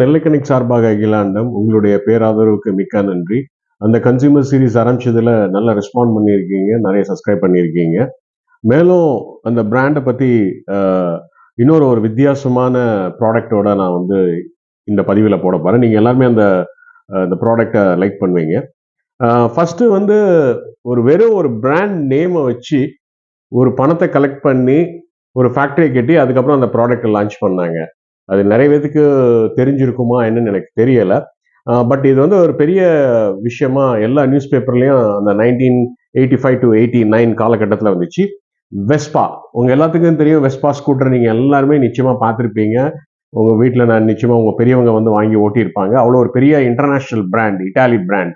நெல்லைக்கணிக் சார்பாக அகிலாண்டம் உங்களுடைய பேராதரவுக்கு மிக்க நன்றி. அந்த கன்சியூமர் சீரிஸ் ஆரம்பிச்சதுல நல்லா ரெஸ்பாண்ட் பண்ணியிருக்கீங்க, நிறைய சப்ஸ்கிரைப் பண்ணியிருக்கீங்க. மேலும் அந்த பிராண்டை பற்றி இன்னொரு ஒரு வித்தியாசமான ப்ராடக்டோட நான் வந்து இந்த பதிவில் போட போகிறேன். நீங்கள் எல்லாருமே அந்த ப்ராடக்டை லைக் பண்ணுவீங்க. ஃபஸ்ட்டு வந்து வெறும் ஒரு பிராண்ட் நேமை வச்சு ஒரு பணத்தை கலெக்ட் பண்ணி ஒரு ஃபேக்ட்ரியை கட்டி அதுக்கப்புறம் அந்த ப்ராடக்டை லான்ச் பண்ணாங்க. அது நிறைய பேத்துக்கு தெரிஞ்சிருக்குமா என்னன்னு எனக்கு தெரியலை. பட் இது வந்து ஒரு பெரிய விஷயமா எல்லா நியூஸ் பேப்பர்லையும் அந்த 1985 to 89 காலகட்டத்தில் வந்துச்சு. வெஸ்பா உங்க எல்லாத்துக்கும் தெரியும். வெஸ்பா ஸ்கூட்டர் நீங்க எல்லாருமே நிச்சயமா பார்த்துருப்பீங்க. உங்க வீட்டில் நான் நிச்சயமா உங்க பெரியவங்க வந்து வாங்கி ஓட்டியிருப்பாங்க. அவ்வளோ ஒரு பெரிய இன்டர்நேஷனல் பிராண்ட், இட்டாலி பிராண்ட்.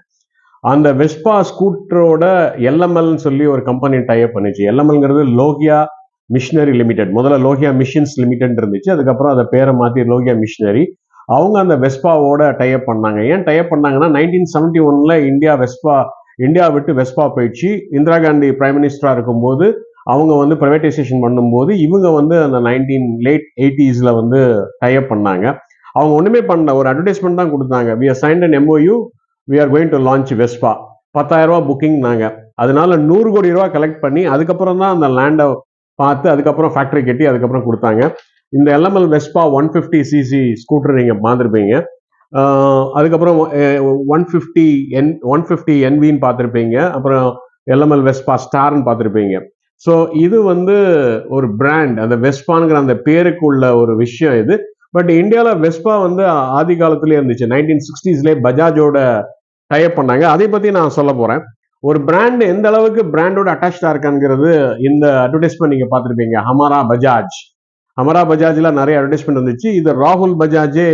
அந்த வெஸ்பா ஸ்கூட்டரோட எல்எம்எல்னு சொல்லி ஒரு கம்பெனி டைப் பண்ணிச்சு. எல்எம்எல்ங்கிறது லோகியா மிஷினரி லிமிடெட். முதல்ல லோகியா மிஷின்ஸ் லிமிடெட் இருந்துச்சு. அதுக்கப்புறம் அதை பேரை மாற்றி லோகியா மிஷினரி. அவங்க அந்த வெஸ்பாவோட டைப் பண்ணாங்க. ஏன் டைப் பண்ணாங்கன்னா 1971 இந்தியா விட்டு வெஸ்பா போயிடுச்சு. இந்திரா காந்தி பிரைம் மினிஸ்டரா இருக்கும்போது அவங்க வந்து பிரைவேட்டைசேஷன் பண்ணும்போது இவங்க வந்து அந்த லேட் 80s வந்து டைப் பண்ணாங்க. அவங்க ஒண்ணுமே பண்ணல, ஒரு அட்வர்டைஸ்மெண்ட் தான் கொடுத்தாங்க. we have signed an MOU, we are going to launch Vespa. 10,000 ரூபாய் புக்கிங் நாங்க. அதனால 100 கோடி ரூபாய் கலெக்ட் பண்ணி அதுக்கப்புறம் தான் அந்த லேண்டை பார்த்து அதுக்கப்புறம் ஃபேக்டரி கட்டி அதுக்கப்புறம் கொடுத்தாங்க. இந்த எல்எம்எல் வெஸ்பா 150cc ஸ்கூட்டர் நீங்க பார்த்துருப்பீங்க. அதுக்கப்புறம் 150 NVன்னு பார்த்துருப்பீங்க. அப்புறம் எல்எம்எல் வெஸ்பா ஸ்டார்ன்னு பார்த்துருப்பீங்க. ஸோ இது வந்து ஒரு பிராண்ட், அந்த வெஸ்பாங்கிற அந்த பேருக்கு உள்ள ஒரு விஷயம் இது. பட் இந்தியாவில் வெஸ்பா வந்து ஆதி காலத்திலே இருந்துச்சு. 1960s பஜாஜோட டைப் பண்ணாங்க. அதை பற்றி நான் சொல்ல போகிறேன். ஒரு பிராண்ட் எந்த அளவுக்கு பிராண்டோட அட்டாச்சாக இருக்காங்கிறது இந்த அட்வர்டைஸ்மெண்ட் நீங்கள் பார்த்துருப்பீங்க. ஹமாரா பஜாஜ்ல நிறைய அட்வர்டைஸ்மெண்ட் வந்துச்சு. இது ராகுல் பஜாஜே